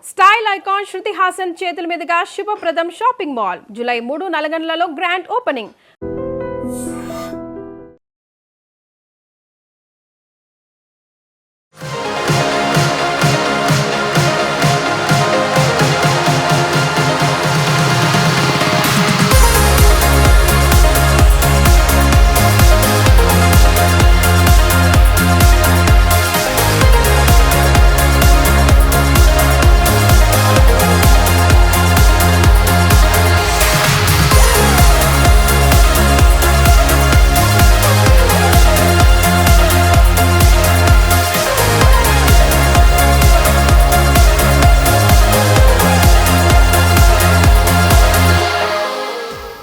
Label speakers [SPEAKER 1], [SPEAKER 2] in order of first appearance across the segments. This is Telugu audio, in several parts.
[SPEAKER 1] స్టైల్ ఐకాన్ శృతి హాసన్ చేతుల మీదుగా శుభప్రదం షాపింగ్ మాల్ జూలై 3 నల్గొండలలో గ్రాండ్ ఓపెనింగ్.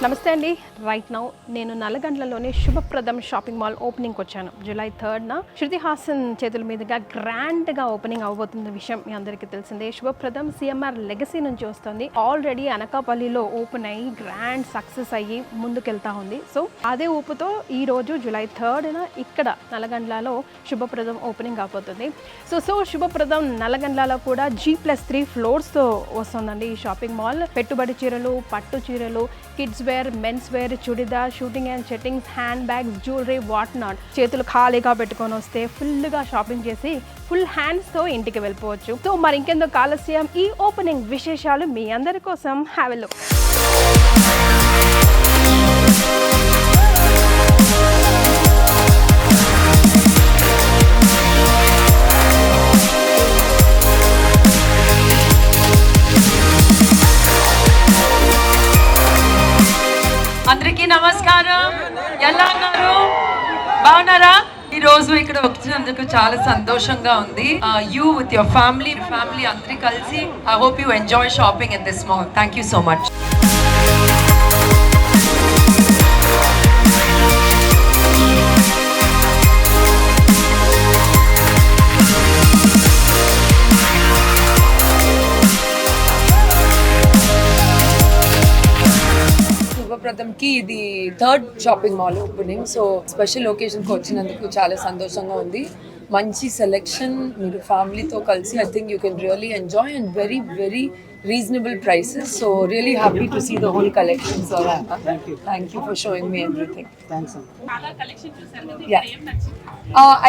[SPEAKER 1] నమస్తే అండి. రైట్ నౌ నేను నల్లగండ్లలోని శుభప్రదం షాపింగ్ మాల్ ఓపెనింగ్కి వచ్చాను. జూలై 3న శృతి హాసన్ చేతుల మీదుగా గ్రాండ్గా ఓపెనింగ్ అవబోతున్న విషయం మీ అందరికీ తెలిసిందే. శుభప్రదం సిఎంఆర్ లెగసీ నుంచి వస్తుంది. ఆల్రెడీ అనకాపల్లిలో ఓపెన్ అయ్యి గ్రాండ్ సక్సెస్ అయ్యి ముందుకెళ్తా ఉంది. సో అదే ఊపుతో ఈరోజు జూలై 3న ఇక్కడ నల్లగండ్లలో శుభప్రదం ఓపెనింగ్ అవబోతుంది. సో శుభప్రదం నల్లగండ్లలో కూడా G+3 ఫ్లోర్స్తో వస్తుందండి ఈ షాపింగ్ మాల్. పెట్టుబడి చీరలు, పట్టు చీరలు, kids wear, men's wear, churidar, suiting and shirtings, hand bags, jewellery, what not. చేతులు ఖాళీగా పెట్టుకొని వస్తే ఫుల్గా షాపింగ్ చేసి ఫుల్ హ్యాండ్స్తో ఇంటికి వెళ్ళిపోవచ్చు. సో మరి ఇంకెందుకు ఆలస్యం, ఈ ఓపెనింగ్ విశేషాలు మీ అందరి కోసం హ్యావ్ ఎ లుక్.
[SPEAKER 2] అందరికీ నమస్కారం. ఎలా ఉన్నారు? బాగున్నారా? ఈ రోజు ఇక్కడ వచ్చినందుకు చాలా సంతోషంగా ఉంది. యూ విత్ యువర్ ఫ్యామిలీ అందరి కలిసి I hope you enjoy shopping in this mall. Thank you so much. శుభప్రదంకి ఇది 3rd shopping mall opening. So special ఒకేషన్కి వచ్చినందుకు చాలా సంతోషంగా ఉంది. మంచి సెలెక్షన్, మీరు ఫ్యామిలీతో కలిసి I think you can really enjoy and very very reasonable prices. So really happy to see the whole collection. So thank you for showing me everything.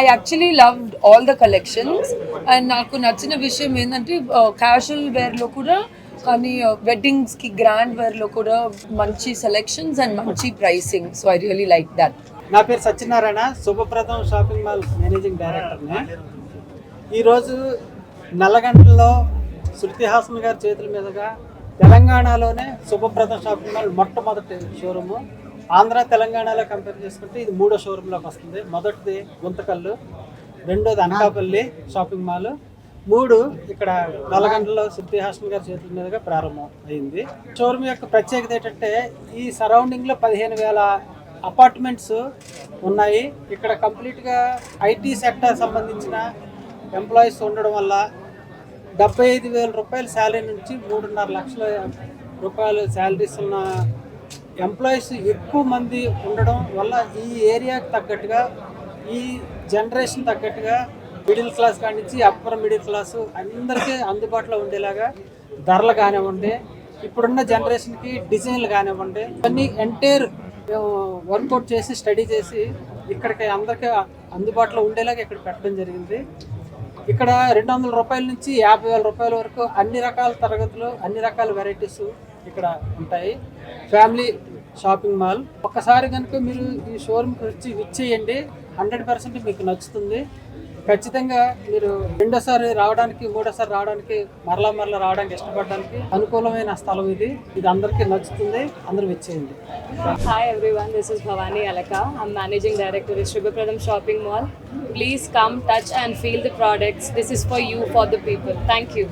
[SPEAKER 2] I actually loved all the collections and నాకు నచ్చిన విషయం ఏంటంటే క్యాజువల్ వేర్లో కూడా కానీ వెడ్డింగ్స్కి గ్రాండ్ వేర్లో కూడా మంచి సెలెక్షన్స్ అండ్ మంచి pricing. So I really like that.
[SPEAKER 3] నా పేరు సత్యనారాయణ, శుభప్రదం షాపింగ్ మాల్ మేనేజింగ్ డైరెక్టర్ని. ఈరోజు నల్లగంటలో శృతి హాసన్ గారి చేతుల మీదుగా తెలంగాణలోనే శుభప్రదం షాపింగ్ మాల్ మొట్టమొదటి షోరూము. ఆంధ్ర తెలంగాణలో కంపేర్ చేసుకుంటే ఇది 3వ షోరూంలోకి వస్తుంది. మొదటిది గుంతకల్లు, రెండోది అనకాపల్లి షాపింగ్ మాల్, 3 ఇక్కడ నల్లగంటలో శృతి హాసన్ గారి చేతుల మీదుగా ప్రారంభం అయింది. షోరూమ్ యొక్క ప్రత్యేకత ఏంటంటే ఈ సరౌండింగ్లో 15,000 అపార్ట్మెంట్స్ ఉన్నాయి. ఇక్కడ కంప్లీట్గా ఐటీ సెక్టర్ సంబంధించిన ఎంప్లాయీస్ ఉండడం వల్ల 75,000 రూపాయల శాలరీ నుంచి 3.5 లక్షల రూపాయల శాలరీస్ ఉన్న ఎంప్లాయీస్ ఎక్కువ మంది ఉండడం వల్ల ఈ ఏరియాకి తగ్గట్టుగా, ఈ జనరేషన్ తగ్గట్టుగా మిడిల్ క్లాస్ కాడి నుంచి అప్పర్ మిడిల్ క్లాసు అందరికీ అందుబాటులో ఉండేలాగా ధరలు కానివ్వండి, ఇప్పుడున్న జనరేషన్కి డిజైన్లు కానివ్వండి, అన్నీ ఎంటైర్ వర్కౌట్ చేసి స్టడీ చేసి ఇక్కడికి అందరికీ అందుబాటులో ఉండేలాగా ఇక్కడ పెట్టడం జరిగింది. ఇక్కడ 200 రూపాయల నుంచి 50,000 రూపాయల వరకు అన్ని రకాల తరగతులు, అన్ని రకాల వెరైటీస్ ఇక్కడ ఉంటాయి. Family shopping mall. ఒక్కసారి కనుక మీరు ఈ షోరూమ్కి వచ్చి విచ్చేయండి, 100% మీకు నచ్చుతుంది. ఖచ్చితంగా మీరు రెండోసారి రావడానికి, మూడోసారి రావడానికి, మరలా రావడానికి ఇష్టపడడానికి అనుకూలమైన స్థలం ఇది. ఇది అందరికీ నచ్చుతుంది. అందరూ విచ్చేయండి.
[SPEAKER 4] Hi everyone, this is Bhavani Alaka. I'm Managing Director at Shubhapradam Shopping Mall. Please come, touch and feel the products. This is for you, for the people. Thank you.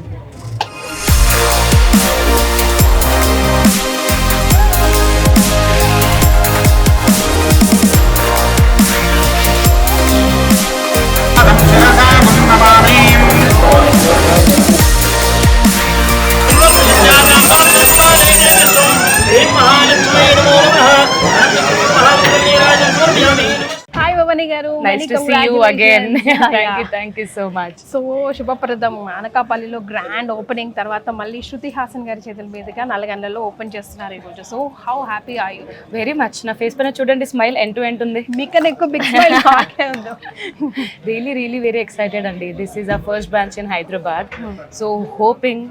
[SPEAKER 1] Hi Bhavani గారు,
[SPEAKER 4] nice to see you again. Thank you so much.
[SPEAKER 1] So Shubhapradam అనకాపల్లిలో గ్రాండ్ ఓపెనింగ్ తర్వాత మళ్ళీ శృతి హాసన్ గారి చేతుల మీదుగా నల్లగండ్లలో ఓపెన్ చేస్తున్నారు ఈరోజు. So how happy are you?
[SPEAKER 4] Very much. నా ఫేస్ పైన చూడండి స్మైల్ ఎండ్ టు ఎండ్ ఉంది.
[SPEAKER 1] మీకన్నా ఎక్కువ బిగ్ స్మైల్ నాకే ఉంది.
[SPEAKER 4] Really very excited అండి. This is our first branch in Hyderabad. So hoping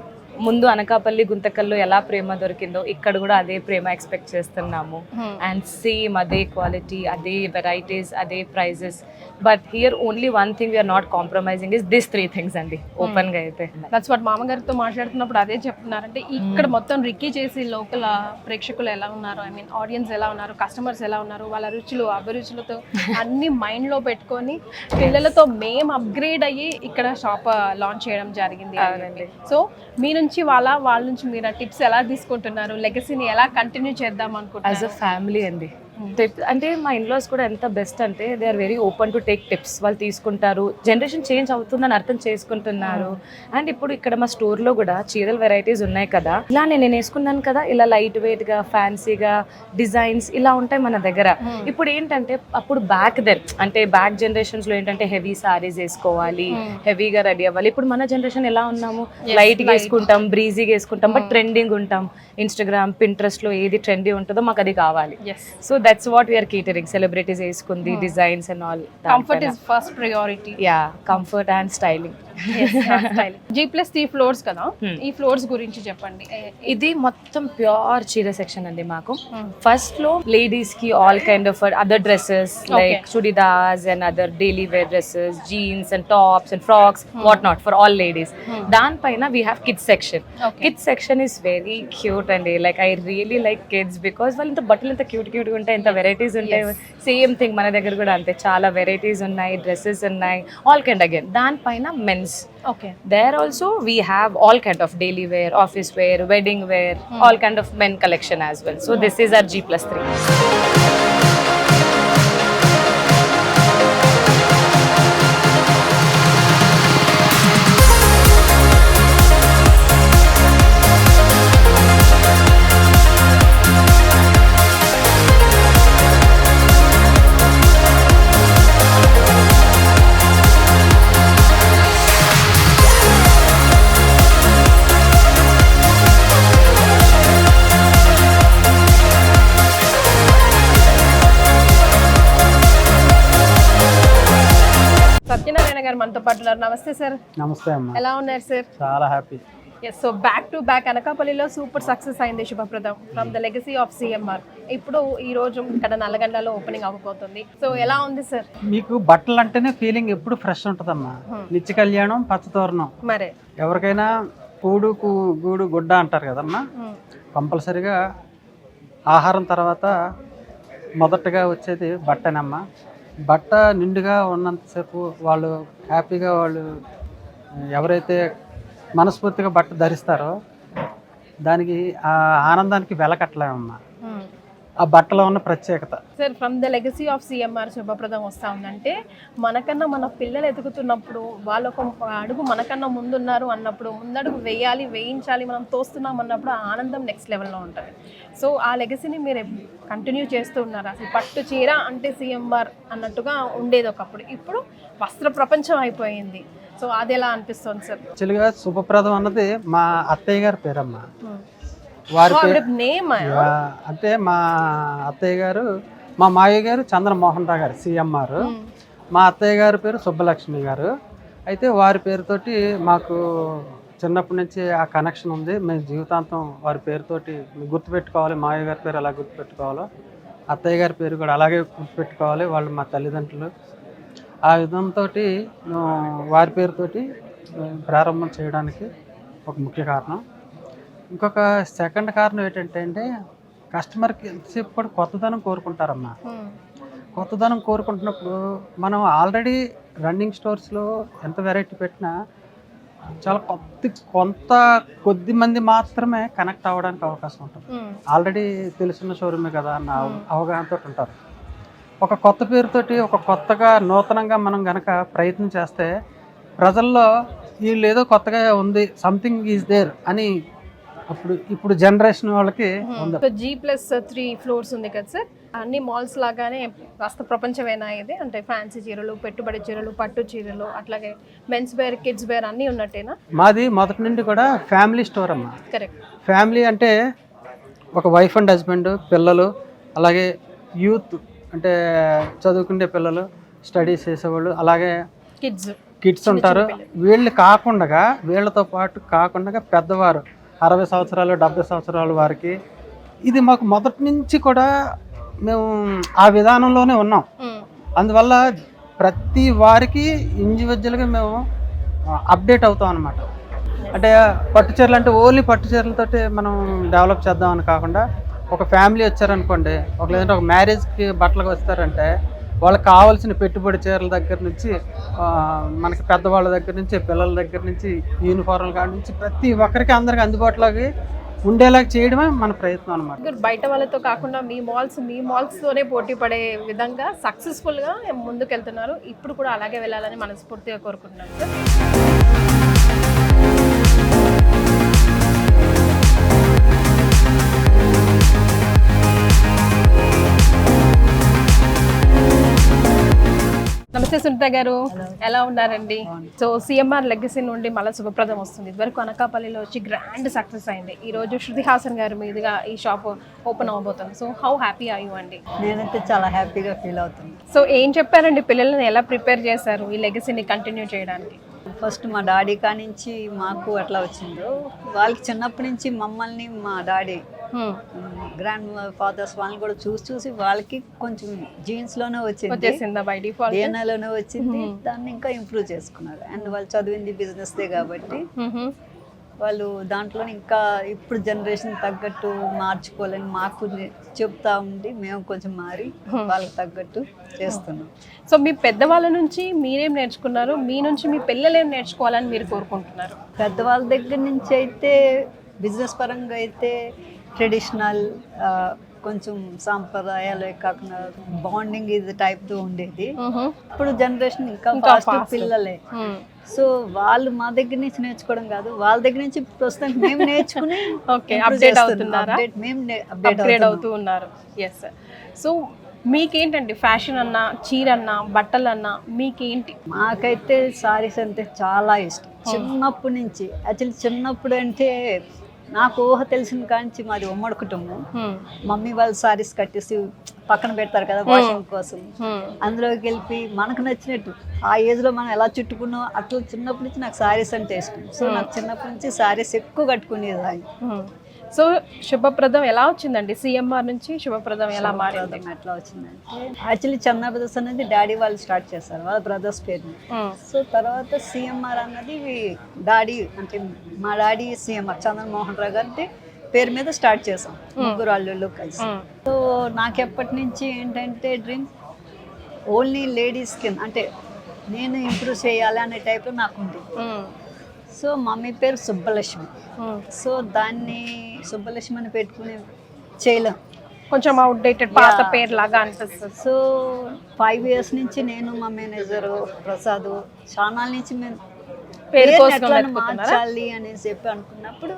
[SPEAKER 4] ముందు అనకాపల్లి గుంతకల్లో ఎలా ప్రేమ దొరికిందో ఇక్కడ కూడా అదే ప్రేమ ఎక్స్పెక్ట్ చేస్తున్నాము. అండ్ సేమ్ అదే క్వాలిటీ, అదే వెరైటీస్, అదే prices. But here only one thing we're not compromising is this 3 things అండి. ఓపెన్ గా అయితే
[SPEAKER 1] దట్స్ వాట్ మామగారితో మాట్లాడుతున్నప్పుడు అదే చెప్తున్నారంటే ఇక్కడ మొత్తం రిక్కీ చేసి లోకల్ ప్రేక్షకులు ఎలా ఉన్నారు, ఐ మీన్ ఆడియన్స్ ఎలా ఉన్నారు, కస్టమర్స్ ఎలా ఉన్నారు, వాళ్ళ రుచులు అభిరుచులతో అన్ని మైండ్ లో పెట్టుకొని పిల్లలతో మేము అప్గ్రేడ్ అయ్యి ఇక్కడ షాప్ లాంచ్ చేయడం జరిగింది. సో మీ నుంచి వాళ్ళ నుంచి మీరు టిప్స్ ఎలా తీసుకుంటున్నారు, లెగసీని ఎలా కంటిన్యూ చేద్దాం అనుకుంటున్నారు?
[SPEAKER 4] యాజ్ అ ఫ్యామిలీ అండి. అంటే మా ఇన్లాస్ కూడా ఎంత బెస్ట్ అంటే they are very open to take tips. వాళ్ళు తీసుకుంటారు, జనరేషన్ చేంజ్ అవుతుందని అర్థం చేసుకుంటున్నారు. అండ్ ఇప్పుడు ఇక్కడ మా స్టోర్లో కూడా చీరల వెరైటీస్ ఉన్నాయి కదా, ఇలా నేను వేసుకున్నాను కదా, ఇలా లైట్ వెయిట్గా ఫ్యాన్సీగా డిజైన్స్ ఇలా ఉంటాయి మన దగ్గర. ఇప్పుడు ఏంటంటే అప్పుడు అంటే బ్యాక్ జనరేషన్స్లో ఏంటంటే హెవీ సారీస్ వేసుకోవాలి, హెవీగా రెడీ అవ్వాలి. ఇప్పుడు మన జనరేషన్ ఎలా ఉన్నాము, లైట్గా వేసుకుంటాం, బ్రీజీగా వేసుకుంటాం, బట్ ట్రెండింగ్ ఉంటాం. ఇన్స్టాగ్రామ్, పింట్రెస్ట్లో ఏది ట్రెండీ ఉంటుందో మాకు అది కావాలి. So that's what we are catering. Celebrities వేసుకుంది, designs and all.
[SPEAKER 1] Comfort is first priority.
[SPEAKER 4] Yeah, comfort and styling.
[SPEAKER 1] G+3 floors కదా, ఈ ఫ్లోర్స్ గురించి చెప్పండి.
[SPEAKER 4] ఇది మొత్తం ప్యూర్ చీర సెక్షన్ అండి మాకు. ఫస్ట్ లో లేడీస్ కి all kind of other dresses like churidars and other daily wear dresses, jeans and tops and frocks, what not for all ladies. దానిపైన we have kids section. Kids section is very cute అండి. Like I really like kids because వాళ్ళు ఇంత బట్టలు ఇంత క్యూట్ గా ఉంటాయి, ఇంత వెరైటీస్ ఉంటాయి. సేమ్ థింగ్ మన దగ్గర కూడా అంతే, చాలా వెరైటీస్ ఉన్నాయి, డ్రెస్సెస్ ఉన్నాయి, ఆల్ కైండ్. అగైన్ దానిపైన men's.
[SPEAKER 1] Okay.
[SPEAKER 4] There also we have all kind of daily wear, office wear, wedding wear, all kind of men collection as well. So this is our G+3.
[SPEAKER 1] Satyanarayana గారు మనతో పాటు ఉన్నారు. నమస్తే సార్.
[SPEAKER 3] నమస్తే అమ్మా.
[SPEAKER 1] ఎలా ఉన్నారు సార్?
[SPEAKER 3] చాలా happy.
[SPEAKER 1] Yes, so back to back అనకాపల్లిలో సూపర్ సక్సెస్ అయింది Shubhapradam from the legacy of CMR. ఇప్పుడు ఈ రోజు ఇక్కడ నల్లగండ్లలో ఓపెనింగ్ అవ్వబోతుంది. సో ఎలా ఉంది సార్?
[SPEAKER 3] మీకు బట్టలు అంటేనే ఫీలింగ్ ఎప్పుడు ఫ్రెష్ ఉంటుందమ్మా. నిత్య కళ్యాణం, పచ్చతోరణం.
[SPEAKER 1] మరే
[SPEAKER 3] ఎవరికైనా కూడు గూడు గుడ్డ అంటారు కదమ్మా. కంపల్సరిగా ఆహారం తర్వాత మొదటగా వచ్చేది బట్టనమ్మా. బట్ట నిండుగా ఉన్నంతసేపు వాళ్ళు హ్యాపీగా, వాళ్ళు ఎవరైతే మనస్ఫూర్తిగా బట్ట ధరిస్తారో దానికి ఆ ఆనందానికి వెలకట్టలేమమ్మా. ఆ బట్టలో ఉన్న ప్రత్యేకత.
[SPEAKER 1] Sir, from the legacy of CMR Shubhapradam వస్తూ ఉందంటే మనకన్నా మన పిల్లలు ఎదుగుతున్నప్పుడు వాళ్ళు ఒక అడుగు మనకన్నా ముందున్నారు అన్నప్పుడు, ముందడుగు వేయించాలి, మనం తోస్తున్నాం అన్నప్పుడు ఆ ఆనందం నెక్స్ట్ లెవెల్లో ఉంటుంది. సో ఆ లెగసీని మీరు కంటిన్యూ చేస్తూ ఉన్నారు. అసలు పట్టు చీర అంటే సిఎంఆర్ అన్నట్టుగా ఉండేది ఒకప్పుడు, ఇప్పుడు వస్త్ర ప్రపంచం అయిపోయింది. సో అది ఎలా అనిపిస్తుంది సార్?
[SPEAKER 3] యాక్చువల్గా శుభప్రదం అన్నది మా అత్తయ్య గారి పేరమ్మా. వారి
[SPEAKER 1] నేమ్
[SPEAKER 3] అంటే మా అత్తయ్య గారు, మా మావయ్య గారు చంద్రమోహన్ రావు గారు సిఎంఆర్. మా అత్తయ్య గారి పేరు సుబ్బలక్ష్మి గారు. అయితే వారి పేరుతోటి మాకు చిన్నప్పటి నుంచి ఆ కనెక్షన్ ఉంది. మేము జీవితాంతం వారి పేరుతోటి గుర్తుపెట్టుకోవాలి. మావయ్య గారి పేరు ఎలా గుర్తుపెట్టుకోవాలో అత్తయ్య గారి పేరు కూడా అలాగే గుర్తుపెట్టుకోవాలి. వాళ్ళు మా తల్లిదండ్రులు. ఆ విధంతో వారి పేరుతోటి ప్రారంభం చేయడానికి ఒక ముఖ్య కారణం. ఇంకొక సెకండ్ కారణం ఏంటంటే కస్టమర్కి ఎంతసేపు కూడా కొత్తదనం కోరుకుంటారమ్మా. కొత్తదనం కోరుకుంటున్నప్పుడు మనం ఆల్రెడీ రన్నింగ్ స్టోర్స్లో ఎంత వెరైటీ పెట్టినా చాలా కొద్ది మంది మాత్రమే కనెక్ట్ అవ్వడానికి అవకాశం ఉంటుంది. ఆల్రెడీ తెలిసిన షోరూమే కదా అన్న అవగాహనతో ఉంటారు. ఒక కొత్త పేరుతోటి ఒక కొత్తగా నూతనంగా మనం గనక ప్రయత్నం చేస్తే ప్రజల్లో వీళ్ళు ఏదో కొత్తగా ఉంది, సంథింగ్ ఈజ్ దేర్ అని ఇప్పుడు జనరేషన్ వాళ్ళకి ఉంది.
[SPEAKER 1] సో G+3 ఫ్లోర్స్ ఉంది కదా సార్, అన్ని మాల్స్ లాగానే కాస్త ప్రపంచమైనా ఇది అంటే ఫ్యాన్సీ చీరలు, పెట్టుబడి చీరలు, పట్టు చీరలు, అట్లాగే మెన్స్ వేర్, కిడ్స్ వేర్ అన్నీ ఉన్నట్టేనా?
[SPEAKER 3] మాది మొదటి నుండి కూడా ఫ్యామిలీ స్టోర్ అమ్మా.
[SPEAKER 1] కరెక్ట్.
[SPEAKER 3] ఫ్యామిలీ అంటే ఒక వైఫ్ అండ్ హస్బెండ్, పిల్లలు, అలాగే యూత్ అంటే చదువుకునే పిల్లలు, స్టడీస్ చేసేవాళ్ళు, అలాగే కిడ్స్ ఉంటారు. వీళ్ళతో పాటు కాకుండా పెద్దవారు 60 సంవత్సరాలు 70 సంవత్సరాల వారికి ఇది మాకు మొదటి నుంచి కూడా మేము ఆ విధానంలోనే ఉన్నాం. అందువల్ల ప్రతి వారికి ఇండివిజువల్గా మేము అప్డేట్ అవుతాం అన్నమాట. అంటే పట్టు చీరలు అంటే ఓన్లీ పట్టు చీరలతోటి మనం డెవలప్ చేద్దామని కాకుండా ఒక ఫ్యామిలీ వచ్చారనుకోండి, లేదంటే ఒక మ్యారేజ్కి బట్టలకు వస్తారంటే వాళ్ళకి కావాల్సిన పెట్టుబడి చీరల దగ్గర నుంచి మనకి పెద్దవాళ్ళ దగ్గర నుంచి పిల్లల దగ్గర నుంచి యూనిఫార్మ్ల కాడి నుంచి ప్రతి ఒక్కరికి అందరికి అందుబాటులోకి ఉండేలాగా చేయడమే మన ప్రయత్నం అనమాట.
[SPEAKER 1] బయట వాళ్ళతో కాకుండా మీ మాల్స్తోనే పోటీ పడే విధంగా సక్సెస్ఫుల్గా ముందుకెళ్తున్నారు. ఇప్పుడు కూడా అలాగే వెళ్ళాలని మనస్ఫూర్తిగా కోరుకుంటున్నాను సార్. నమస్తే సునీత గారు, ఎలా ఉన్నారండి? సో సిఎంఆర్ లెగసీ నుండి మళ్ళీ శుభప్రదం వస్తుంది. ఇదివరకు అనకాపల్లిలో వచ్చి గ్రాండ్ సక్సెస్ అయింది. ఈరోజు శృతి హాసన్ గారి మీదుగా ఈ షాప్ ఓపెన్ అవబోతుంది. So how happy are you అండి?
[SPEAKER 5] నేనైతే చాలా హ్యాపీగా ఫీల్ అవుతుంది.
[SPEAKER 1] సో ఏం చెప్పారండి, పిల్లల్ని ఎలా ప్రిపేర్ చేశారు ఈ లెగసీని కంటిన్యూ చేయడానికి?
[SPEAKER 5] ఫస్ట్ మా డాడీ కానించి మాకు ఎట్లా వచ్చిందో, వాళ్ళకి చిన్నప్పటి నుంచి మమ్మల్ని మా డాడీ గ్రాండ్ ఫాదర్స్ వాళ్ళని కూడా చూసి వాళ్ళకి కొంచెం జీన్స్ లోనే వచ్చింది,
[SPEAKER 1] బై డిఫాల్ట్
[SPEAKER 5] డిఎన్ఏలోనే వచ్చింది. దాన్ని ఇంకా ఇంప్రూవ్ చేసుకున్నారు. అండ్ వాళ్ళు చదివింది బిజినెస్ దే కాబట్టి వాళ్ళు దాంట్లో ఇంకా ఇప్పుడు జనరేషన్ తగ్గట్టు మార్చుకోవాలని మాకు చెప్తా ఉండి మేము కొంచెం మారి వాళ్ళకి తగ్గట్టు చేస్తున్నాం.
[SPEAKER 1] సో మీ పెద్దవాళ్ళ నుంచి మీరేం నేర్చుకున్నారు, మీ నుంచి మీ పిల్లలు ఏం నేర్చుకోవాలని మీరు కోరుకుంటున్నారు?
[SPEAKER 5] పెద్దవాళ్ళ దగ్గర నుంచి అయితే బిజినెస్ పరంగా అయితే ట్రెడిషనల్ కొంచెం సాంప్రదాయాలు కాకుండా బాండింగ్ ఇది టైప్తో ఉండేది. ఇప్పుడు జనరేషన్ ఇంకా ఫాస్ట్ పిల్లలే. సో వాళ్ళు మా దగ్గర నుంచి నేర్చుకోవడం కాదు, వాళ్ళ దగ్గర నుంచి ప్రస్తుతం మేము నేర్చుకుని
[SPEAKER 1] అప్డేట్ అవుతూ ఉన్నారు. ఎస్. సో మీకేంటండి ఫ్యాషన్ అన్నా, చీర అన్నా, బట్టలు అన్నా మీకేంటి?
[SPEAKER 5] మాకైతే సారీస్ అంటే చాలా ఇష్టం చిన్నప్పటి నుంచి. యాక్చువల్లీ చిన్నప్పుడు అంటే నాకు ఊహ తెలిసిన కాంచి మాది ఉమ్మడి కుటుంబం. మమ్మీ వాళ్ళు సారీస్ కట్టేసి పక్కన పెడతారు కదా వాషింగ్ కోసం, అందులోకి వెళ్ళి మనకు నచ్చినట్టు ఆ ఏజ్ లో మనం ఎలా చుట్టుకున్నాం అట్లా చిన్నప్పటి నుంచి నాకు సారీస్ అంటే ఇష్టం. సో నాకు చిన్నప్పటి నుంచి సారీస్ ఎక్కువ కట్టుకునేదాన్ని.
[SPEAKER 1] సో శుభప్రదం ఎలా వచ్చిందండి? సిఎంఆర్ నుంచి శుభప్రదం ఎలా మారింది?
[SPEAKER 5] ఎట్లా వచ్చిందంటే యాక్చువల్లీ చందా బ్రదర్స్ అనేది డాడీ వాళ్ళు స్టార్ట్ చేస్తారు, వాళ్ళ బ్రదర్స్ పేరుని. సో తర్వాత సిఎంఆర్ అన్నది డాడీ అంటే మా డాడీ సిఎంఆర్ చంద్రన్ మోహన్ రావు గారి పేరు మీద స్టార్ట్ చేసాం, ముగ్గురు అల్లుళ్ళు కలిసి. సో నాకు ఎప్పటి నుంచి ఏంటంటే డ్రీమ్ ఓన్లీ లేడీస్కి అంటే నేను ఇంప్రూవ్ చేయాలి అనే టైప్లో నాకు ఉంది. సో మమ్మీ పేరు సుబ్బలక్ష్మి. సో దాన్ని సుబ్బలక్ష్మి అని పెట్టుకుని చేయలేం,
[SPEAKER 1] కొంచెం అవుట్డేటెడ్ పాత పేరు లాగా అనిపిస్తుంది.
[SPEAKER 5] సో 5 years నుంచి నేను మా మేనేజరు ప్రసాద్ చాలా నుంచి మేము ఎట్లా మార్చాలి అనేసి చెప్పి అనుకున్నప్పుడు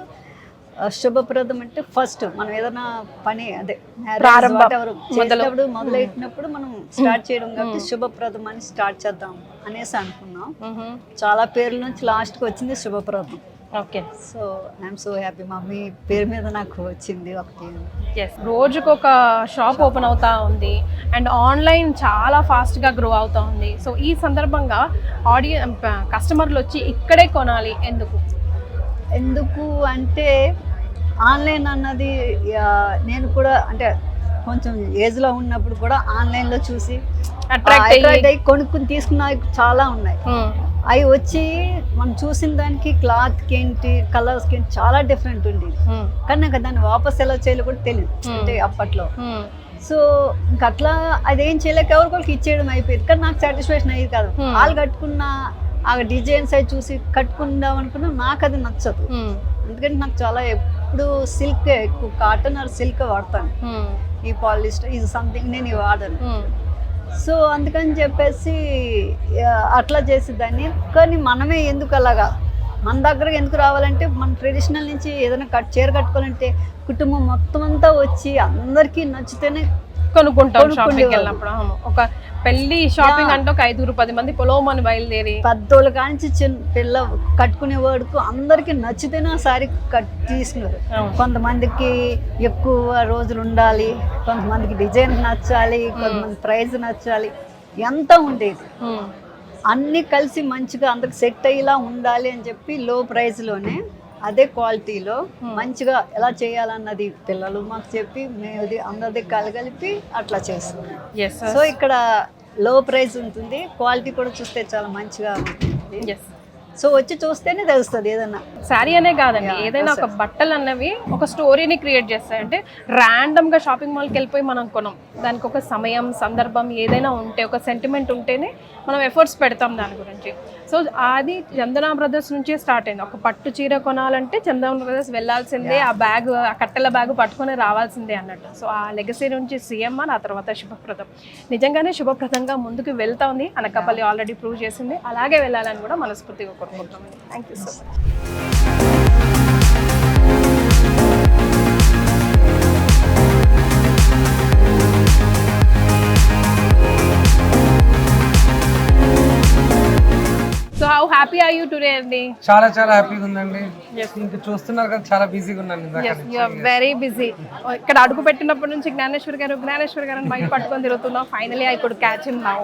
[SPEAKER 5] శుభప్రదం అంటే ఫస్ట్ మనం ఏదైనా పని అదే మొదలెట్టినప్పుడు మనం స్టార్ట్ చేయడం కాబట్టి శుభప్రదం అని స్టార్ట్ చేద్దాం అనేసి అనుకున్నాం. చాలా పేర్ల నుంచి లాస్ట్కి వచ్చింది Shubhapradam.
[SPEAKER 1] Okay.
[SPEAKER 5] So I'm so happy mummy పేరు మీద నాకు వచ్చింది ఒకటి.
[SPEAKER 1] రోజుకు ఒక షాప్ ఓపెన్ అవుతా ఉంది అండ్ ఆన్లైన్ చాలా ఫాస్ట్గా గ్రో అవుతా ఉంది. సో ఈ సందర్భంగా కస్టమర్లు వచ్చి ఇక్కడే కొనాలి ఎందుకు అంటే ఆన్లైన్ అన్నది నేను కూడా అంటే కొంచెం ఏజ్లో ఉన్నప్పుడు కూడా ఆన్లైన్లో చూసి అట్రాక్ట్ అయ్యి కొనుక్కుని తీసుకున్న చాలా ఉన్నాయి. అవి వచ్చి మనం చూసిన దానికి క్లాత్కి ఏంటి కలర్స్కి ఏంటి చాలా డిఫరెంట్ ఉండేది. కానీ నాకు దాన్ని వాపస్ ఎలా చేయాలో కూడా తెలియదు అంటే అప్పట్లో. సో ఇంక అట్లా అదేం చేయలేక ఎవరికొకరికి ఇచ్చేయడం అయిపోయింది. కానీ నాకు సాటిస్ఫాక్షన్ అయ్యేది కాదు. వాళ్ళు కట్టుకున్న ఆ డిజైన్స్ అవి చూసి కట్టుకుందాం అనుకున్నా నాకు అది నచ్చదు. ఎందుకంటే నాకు చాలా ఎప్పుడు సిల్క్ ఎక్కువ కాటన్ ఆర్ సిల్క్ వాడతాను, ఈ పాలిస్టర్ ఇది సంథింగ్ నేను ఇవి వాడను. సో అందుకని చెప్పేసి అట్లా చేసేదాన్ని. కానీ మనమే ఎందుకు అలాగా
[SPEAKER 5] మన దగ్గరకు ఎందుకు రావాలంటే మన ట్రెడిషనల్ నుంచి ఏదైనా చీర కట్టుకోవాలంటే కుటుంబం మొత్తం అంతా వచ్చి అందరికీ నచ్చితేనే
[SPEAKER 1] కొనుక్కుంటాం షాపింగ్ వెళ్ళినప్పుడు. అవును, ఒక పెళ్లి షాపింగ్ అంటే ఒక 5-10 మంది పొలోమని బయలుదేరి
[SPEAKER 5] పెద్దోళ్ళు కాంచి చిన్న పిల్ల కట్టుకునే వాడుకు అందరికి నచ్చితేనే ఆ సారీ తీసుకున్నారు. కొంతమందికి ఎక్కువ రోజులు ఉండాలి, కొంతమందికి డిజైన్ నచ్చాలి, కొంతమంది ప్రైస్ నచ్చాలి, ఎంత ఉండేది. అన్నీ కలిసి మంచిగా అందరికి సెట్ అయ్యేలా ఉండాలి అని చెప్పి లో ప్రైస్లోనే అదే క్వాలిటీలో మంచిగా ఎలా చేయాలన్నది పిల్లలు మాకు చెప్పి మేము అందరిది కలగలిపి అట్లా చేస్తాం. సో ఇక్కడ లో ప్రైస్ ఉంటుంది, క్వాలిటీ కూడా చూస్తే చాలా మంచిగా ఉంటుంది. సో వచ్చి చూస్తేనే తెలుస్తుంది ఏదన్నా.
[SPEAKER 1] శారీ అనే కాదండి, ఏదైనా ఒక బట్టలు అన్నవి ఒక స్టోరీని క్రియేట్ చేస్తాయి. అంటే ర్యాండమ్గా షాపింగ్ మాల్కి వెళ్ళిపోయి మనం కొనం, దానికి ఒక సమయం సందర్భం ఏదైనా ఉంటే, ఒక సెంటిమెంట్ ఉంటేనే మనం ఎఫర్ట్స్ పెడతాం దాని గురించి. సో అది చందన బ్రదర్స్ నుంచే స్టార్ట్ అయింది. ఒక పట్టు చీర కొనాలంటే చందన బ్రదర్స్ వెళ్ళాల్సిందే, ఆ బ్యాగ్, ఆ కట్టెల బ్యాగ్ పట్టుకొని రావాల్సిందే అన్నట్టు. సో ఆ లెగసీ నుంచి సీఎంఆర్, ఆ తర్వాత శుభప్రదం నిజంగానే శుభప్రదంగా ముందుకు వెళ్తా ఉంది. అనకాపల్లి ఆల్రెడీ ప్రూవ్ చేసింది, అలాగే వెళ్ళాలని కూడా మనస్ఫూర్తిగా కోరుకుంటామండి. Thank you so much. So how happy are you today అండి?
[SPEAKER 6] చాలా చాలా హ్యాపీగా ఉందండి. ఇంకా చూస్తున్నారు కదా, చాలా బిజీగా ఉన్నాను.
[SPEAKER 1] Very busy. ఇక్కడ అడుగు పెట్టినప్పటి నుంచి జ్ఞానేశ్వర్ గారు అని బయట పట్టుకొని తిరుగుతున్నాం. Finally I could catch him now.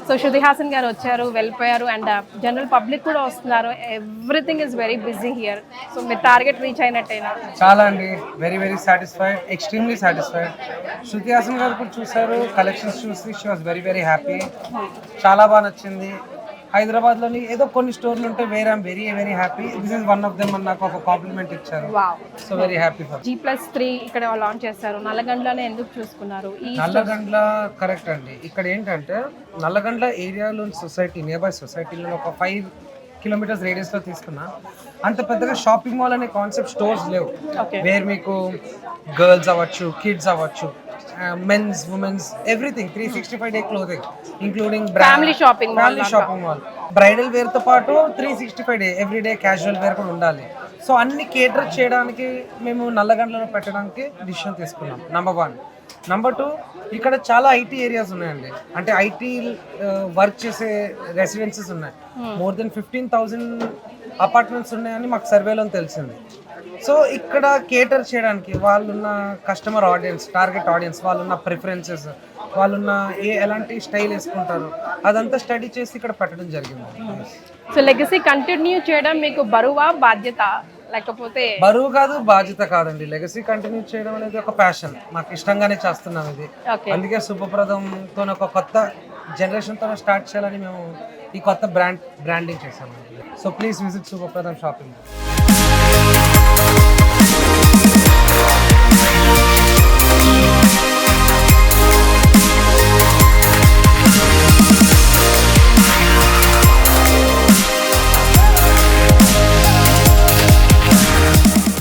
[SPEAKER 1] So Shruti Haasan garu వచ్చారు, వెళ్ళిపోయారు, అండ్ జనరల్ పబ్లిక్ కూడా వస్తున్నారు. Everything is very busy here. So మీరు టార్గెట్ రీచ్ అయినట్టేనా?
[SPEAKER 6] చాలా అండి, very very satisfied, extremely satisfied. Shruti Haasan garu కూడా చూసారు, కలెక్షన్స్ చూసి she was very very happy. చాలా బాగా నచ్చింది. హైదరాబాద్లోని ఏదో కొన్ని స్టోర్లు ఉంటాయి, వేరే I'm very very happy. This is one of them అని నాకు ఒక కాంప్లిమెంట్ ఇచ్చారు. So very happy for.
[SPEAKER 1] G+3 ఇక్కడ లాంచ్ చేస్తారు. నల్లగండ్లనే ఎందుకు చూసుకున్నారు?
[SPEAKER 6] నల్లగండ్ల కరెక్ట్ అండి. ఇక్కడ ఏంటంటే నల్లగండ్ల ఏరియాలో సొసైటీ, నియర్ బై సొసైటీలో ఒక 5 కిలోమీటర్స్ రేడియస్లో తీసుకున్నా. అంత పెద్దగా షాపింగ్ మాల్ అనే కాన్సెప్ట్ స్టోర్స్ లేవు. వేర్ మీకు గర్ల్స్ అవ్వచ్చు, కిడ్స్ అవ్వచ్చు, men's, women's, everything 365 day clothing including
[SPEAKER 1] family shopping
[SPEAKER 6] mall. Bridal wear తో పాటు 365 day every day casual wear కూడా ఉండాలి. సో అన్ని కేటర్ చేయడానికి మేము నల్లగండ్లలో పెట్టడానికి డిసిషన్ తీసుకున్నాం. నంబర్ 1. నంబర్ 2, ఇక్కడ చాలా ఐటీ ఏరియాస్ ఉన్నాయండి. అంటే ఐటీ వర్క్ చేసే రెసిడెన్సెస్ ఉన్నాయి. మోర్ దెన్ 15,000 అపార్ట్మెంట్స్ ఉన్నాయని మాకు సర్వేలో తెలిసింది. సో ఇక్కడ కేటర్ చేయడానికి వాళ్ళున్న కస్టమర్ ఆడియన్స్, టార్గెట్ ఆడియన్స్, వాళ్ళున్న ప్రిఫరెన్సెస్, వాళ్ళున్న ఎలాంటి స్టైల్ వేసుకుంటారు, అదంతా స్టడీ చేసి ఇక్కడ పెట్టడం జరిగింది.
[SPEAKER 1] సో లెగసీ కంటిన్యూ చేయడం మీకు బరువా బాధ్యత, లేకపోతే?
[SPEAKER 6] బరువు కాదు, బాధ్యత కాదండి. లెగసీ కంటిన్యూ చేయడం అనేది ఒక ప్యాషన్, మాకు ఇష్టంగానే చేస్తున్నాం ఇది. అందుకే శుభప్రదంతో ఒక కొత్త జనరేషన్తో స్టార్ట్ చేయాలని మేము ఈ కొత్త బ్రాండింగ్ చేసామండి. So please visit Shubhapradam shopping.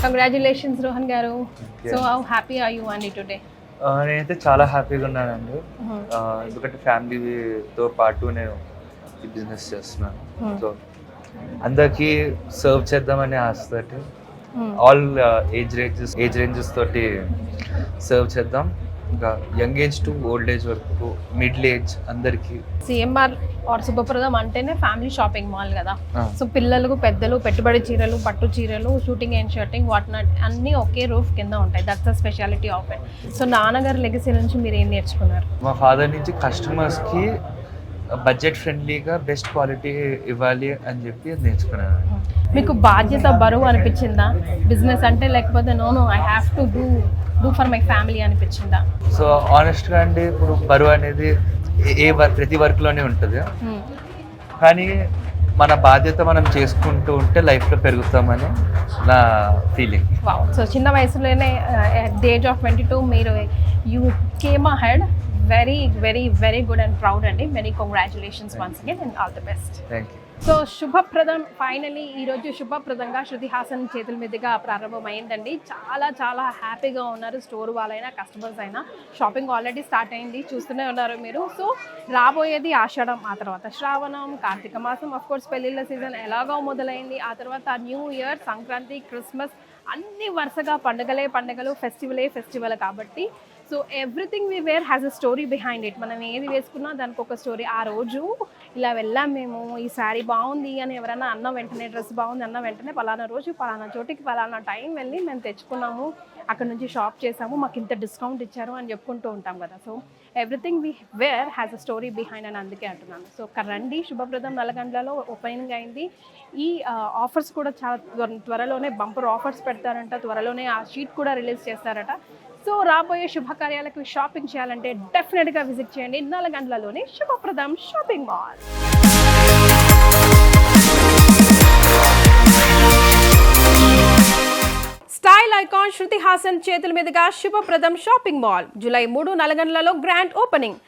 [SPEAKER 1] Congratulations Rohan garu. So how happy are you అండి టుడే?
[SPEAKER 7] నేనైతే చాలా హ్యాపీగా ఉన్నానండి. ఎందుకంటే ఫ్యామిలీతో పాటు నేను ఈ బిజినెస్ చేస్తున్నాను. సో అందరికీ సర్వ్ చేద్దామనే ఆశతోటి ఆల్ ఏజ్ రేంజెస్ తోటి సర్వ్ చేద్దాం. ఇంకా young age to old age వరకు, మిడిల్ ఏజ్ అందరికి.
[SPEAKER 1] సిఎంఆర్ ఆర్ శుభప్రదం అంటేనే ఫ్యామిలీ షాపింగ్ మాల్ కదా. సో పిల్లలకు, పెద్దలు, పెట్టుబడి చీరలు, పట్టు చీరలు, shooting and shirting, what not అన్నీ ఒకే రూఫ్ కింద ఉంటాయి. That's the speciality of it. So నాన్నగారి లెగసీ నుంచి మీరు ఏం నేర్చుకున్నారు?
[SPEAKER 7] మా ఫాదర్ నుంచి కస్టమర్స్కి బడ్జెట్ ఫ్రెండ్లీగా బెస్ట్ క్వాలిటీ ఇవ్వాలి అని చెప్పి నేర్చుకున్నాను.
[SPEAKER 1] మీకు బాధ్యత బరువు అనిపించిందా బిజినెస్ అంటే, లేకపోతే no I have to do for my family అనిపించిందా?
[SPEAKER 7] సో ఆనెస్ట్గా అండి, ఇప్పుడు బరువు అనేది ప్రతి వర్క్లోనే ఉంటుంది. కానీ మన బాధ్యత మనం చేసుకుంటూ ఉంటే లైఫ్లో పెరుగుతామని నా ఫీలింగ్.
[SPEAKER 1] సో చిన్న వయసులోనే అట్ ది ఏజ్ ఆఫ్ 22 మీరు you came ahead. Very very very good and proud అండి. Very congratulations once again and all the best.
[SPEAKER 7] Thank you.
[SPEAKER 1] So Shubhapradam finally ఈరోజు శుభప్రదంగా శృతి హాసన్ చేతుల మీదుగా ప్రారంభమైందండి. చాలా చాలా హ్యాపీగా ఉన్నారు స్టోర్ వాళ్ళైనా కస్టమర్స్ అయినా. షాపింగ్ ఆల్రెడీ స్టార్ట్ అయింది, చూస్తూనే ఉన్నారు మీరు. సో రాబోయేది ఆషాఢం, ఆ తర్వాత శ్రావణం, కార్తీక మాసం, ఆఫ్ కోర్స్ పెళ్ళిళ్ళ సీజన్ ఎలాగో మొదలైంది. ఆ తర్వాత న్యూ ఇయర్, సంక్రాంతి, క్రిస్మస్ అన్ని వరుసగా పండుగలు, ఫెస్టివల్ కాబట్టి so everything we where has a story behind it. మనం ఏది వేసుకున్నా దానికి ఒక స్టోరీ. ఆ రోజు ఇలా వెళ్ళాం మేము, ఈ శారీ బాగుంది అని ఎవరైనా అన్న వెంటనే, డ్రెస్ బాగుంది అన్న వెంటనే పలానా రోజు పలానా చోటికి పలానా టైం వెళ్ళి మేము తెచ్చుకున్నాము, అక్కడ నుంచి షాప్ చేసాము, మాకు ఇంత డిస్కౌంట్ ఇచ్చారు అని చెప్పుకుంటూ ఉంటాం కదా. So everything we where has a story behind అని అందుకే అంటున్నాను. సో రండి, శుభప్రదం నల్లగండ్లలో ఓపెనింగ్ అయింది. ఈ ఆఫర్స్ కూడా చాలా త్వరలోనే బంపర్ ఆఫర్స్ పెడతారంట, త్వరలోనే ఆ షీట్ కూడా రిలీజ్ చేస్తారట. సో రాబోయే శుభకార్యాలకు షాపింగ్ చేయాలంటే డెఫినెట్గా విజిట్ చేయండి నల్లగండ్లలోని Shubhapradam shopping mall. Style icon Shruti Haasan చేతుల మీదుగా శుభప్రదం షాపింగ్ మాల్ జూలై 3 నల్లగండ్లలో గ్రాండ్ ఓపెనింగ్.